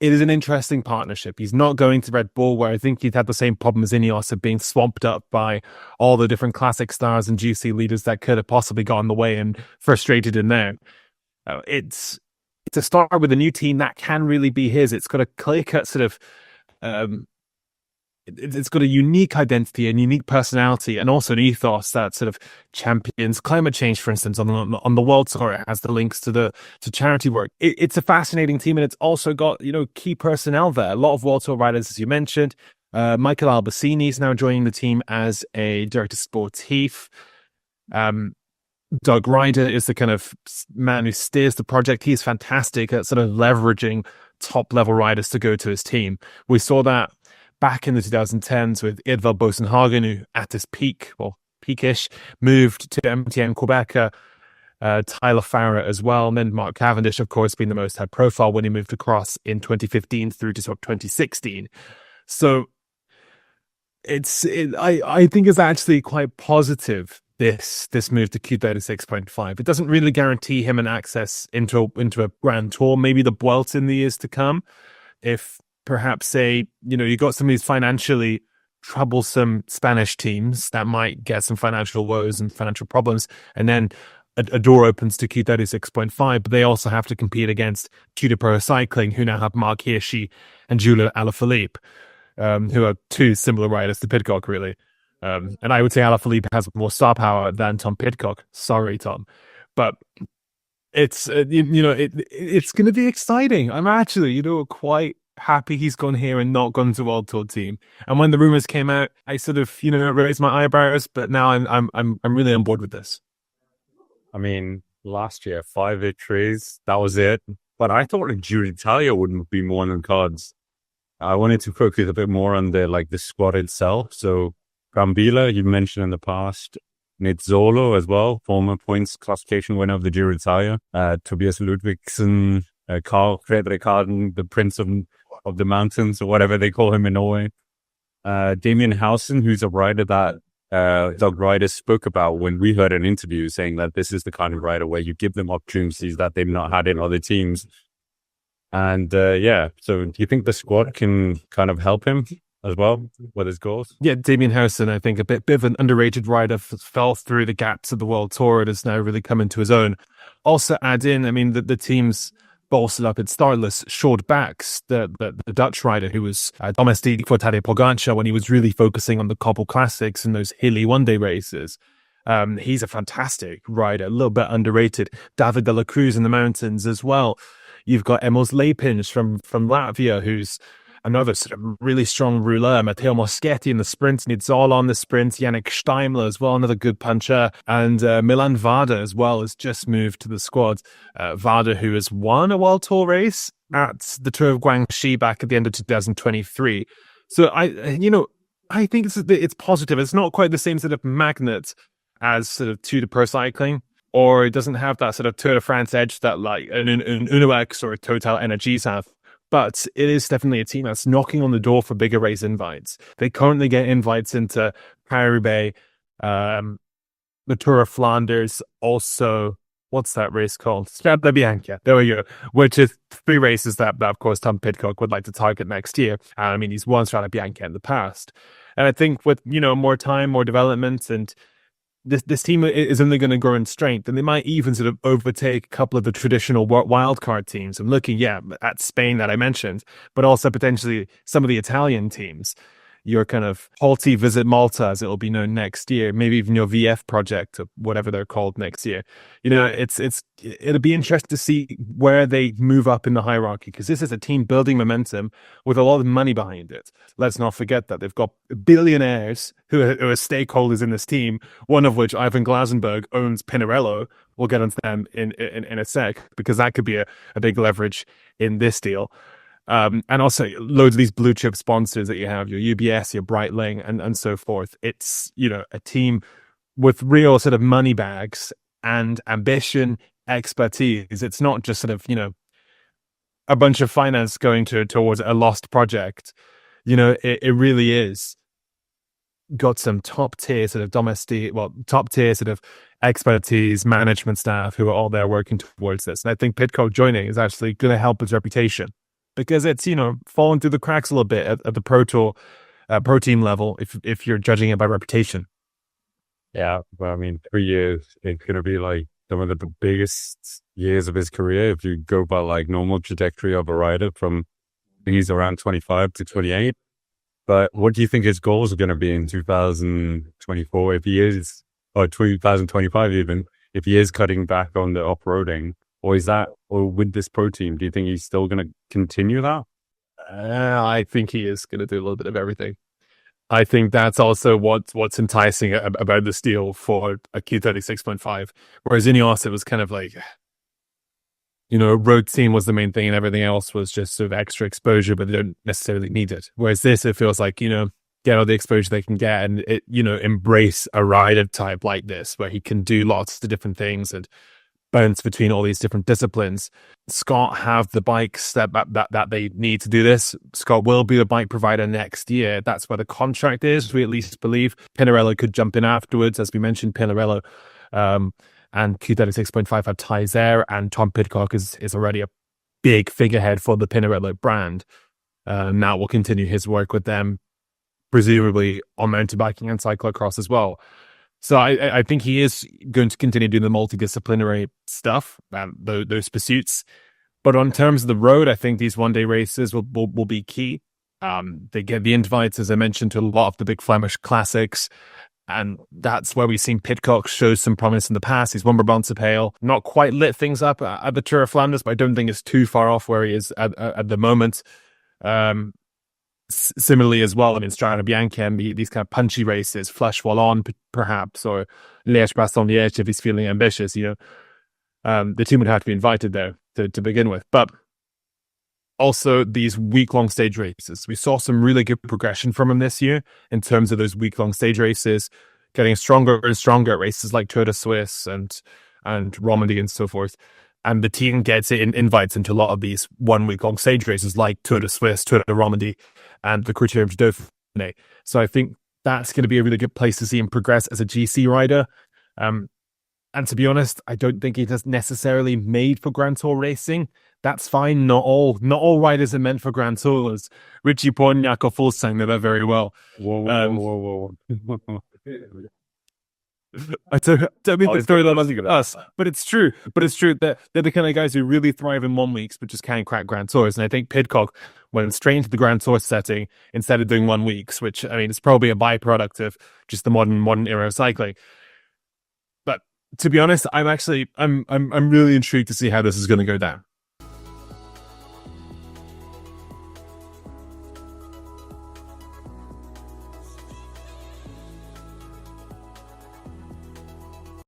it is an interesting partnership. He's not going to Red Bull, where I think he'd had the same problem as Ineos of being swamped up by all the different classic stars and GC leaders that could have possibly got in the way and frustrated him there. It's a start with a new team that can really be his. It's got a clear-cut sort of um, it's got a unique identity and unique personality, and also an ethos that sort of champions climate change. For instance, on the world tour, it has the links to charity work. It's a fascinating team, and it's also got key personnel there. A lot of world tour riders, as you mentioned. Michael Albacini is now joining the team as a director sportif. Doug Ryder is the kind of man who steers the project. He's fantastic at sort of leveraging top level riders to go to his team. We saw that back in the 2010s with Edvald Bosenhagen, who at his peak, well, peakish, moved to MTN Quebec, Tyler Farrer as well, and then Mark Cavendish, of course, being the most high profile when he moved across in 2015 through to sort of 2016. So I think it's actually quite positive, this move to Q36.5. It doesn't really guarantee him an access into a Grand Tour, maybe the Vuelta in the years to come. If perhaps say, you got some of these financially troublesome Spanish teams that might get some financial woes and financial problems, and then a door opens to Q36.5, but they also have to compete against Tutor Pro Cycling, who now have Mark Hirschi and Julia Alaphilippe, who are two similar riders to Pidcock, really. And I would say Alaphilippe has more star power than Tom Pidcock. Sorry, Tom. But it's, it's going to be exciting. I'm actually, quite happy he's gone here and not gone to World Tour team. And when the rumors came out, I sort of, raised my eyebrows, but now I'm really on board with this. I mean, last year, 5 victories, that was it. But I thought the Giro d'Italia wouldn't be more than cards. I wanted to focus a bit more on the squad itself. So Brambilla, you mentioned in the past, Nizzolo as well, former points classification winner of the Giro d'Italia, Tobias Ludvigsen, Carl Fredrik Harden, the Prince of the Mountains, or whatever they call him in Norway. Damien Housen, who's a rider that Doug Ryder spoke about when we heard an interview, saying that this is the kind of rider where you give them opportunities that they've not had in other teams. And so do you think the squad can kind of help him as well with his goals? Yeah, Damien Housen, I think a bit of an underrated rider, fell through the gaps of the World Tour and has now really come into his own. Also add in, I mean, the team's bolstered up its startless short backs, the Dutch rider who was domestique for Tadej Pogacar when he was really focusing on the Cobble Classics and those hilly one-day races. He's a fantastic rider, a little bit underrated. David de la Cruz in the mountains as well. You've got Emos Lepins from Latvia, who's another sort of really strong rouleur. Matteo Moschetti in the sprint, Nizzolo on the sprint, Yannick Steimler as well, another good puncher, and Milan Varda as well has just moved to the squad. Varda, who has won a World Tour race at the Tour of Guangxi back at the end of 2023. So I think it's positive. It's not quite the same sort of magnet as sort of Tour de Pro Cycling, or it doesn't have that sort of Tour de France edge that like an Uno-X or a Total Energies have. But it is definitely a team that's knocking on the door for bigger race invites. They currently get invites into Paris-Roubaix, the Tour of Flanders, also, what's that race called? Strade Bianca. There we go. Which is 3 races that of course, Tom Pidcock would like to target next year. I mean, he's won Strade Bianca in the past. And I think with, more time, more development, and this team is only going to grow in strength, and they might even sort of overtake a couple of the traditional wildcard teams. I'm looking, at Spain that I mentioned, but also potentially some of the Italian teams. Your kind of Halti Visit Malta, as it'll be known next year, maybe even your VF project, or whatever they're called next year. It'll be interesting to see where they move up in the hierarchy, because this is a team building momentum with a lot of money behind it. Let's not forget that they've got billionaires who are stakeholders in this team, one of which, Ivan Glasenberg, owns Pinarello. We'll get onto them in a sec, because that could be a big leverage in this deal. And also loads of these blue chip sponsors that you have, your UBS, your Breitling, and so forth. It's, a team with real sort of money bags and ambition, expertise. It's not just sort of, a bunch of finance going towards a lost project. It really is got some top tier sort of expertise, management staff who are all there working towards this. And I think Pidcock joining is actually going to help his reputation because it's, you know, fallen through the cracks a little bit at the pro team level if you're judging it by reputation. Yeah, but I mean, 3 years, it's going to be like some of the biggest years of his career if you go by like normal trajectory of a rider from he's around 25 to 28. But what do you think his goals are going to be in 2024 if he is, or 2025 even, if he is cutting back on the off-roading? Or is that, or with this pro team, do you think he's still going to continue that? I think he is going to do a little bit of everything. I think that's also what's enticing about this deal for a Q36.5. Whereas Ineos, it was kind of like, you know, road team was the main thing and everything else was just sort of extra exposure, but they don't necessarily need it. Whereas this, it feels like, you know, get all the exposure they can get and, it, you know, embrace a rider type like this where he can do lots of different things and bounce between all these different disciplines. Scott have the bikes that they need to do this. Scott will be the bike provider next year. That's where the contract is. We at least believe Pinarello could jump in afterwards. As we mentioned, Pinarello and Q36.5 have ties there, and Tom Pidcock is already a big figurehead for the Pinarello brand. Now we'll continue his work with them, presumably on mountain biking and cyclocross as well. So I think he is going to continue doing the multidisciplinary stuff and those pursuits. But on terms of the road, I think these one-day races will be key. They get the invites, as I mentioned, to a lot of the big Flemish classics. And that's where we've seen Pidcock show some promise in the past. He's won Brabantse Pijl, not quite lit things up at the Tour of Flanders, but I don't think it's too far off where he is at the moment. Similarly as well, I mean, Strade Bianche, these kind of punchy races, Flèche Wallonne perhaps, or Liège-Bastogne-Liège if he's feeling ambitious, you know. The team would have to be invited there to begin with. But also these week-long stage races. We saw some really good progression from him this year in terms of those week-long stage races, getting stronger and stronger at races like Tour de Suisse and Romandie and so forth. And the team gets invites into a lot of these 1 week long stage races like Tour de Suisse, Tour de Romandie, and the Criterium du Dauphiné. So I think that's going to be a really good place to see him progress as a GC rider. And to be honest, I don't think he's necessarily made for Grand Tour racing. That's fine. Not all riders are meant for Grand Tours. Richie Porgnac or Fulsang know that very well. Whoa. I don't mean to throw that at us, but it's true. But it's true that they're the kind of guys who really thrive in 1 week, but just can't crack Grand Tours. And I think Pidcock went straight into the Grand Tour setting instead of doing 1 week, which I mean, it's probably a byproduct of just the modern era of cycling. But to be honest, I'm really intrigued to see how this is going to go down.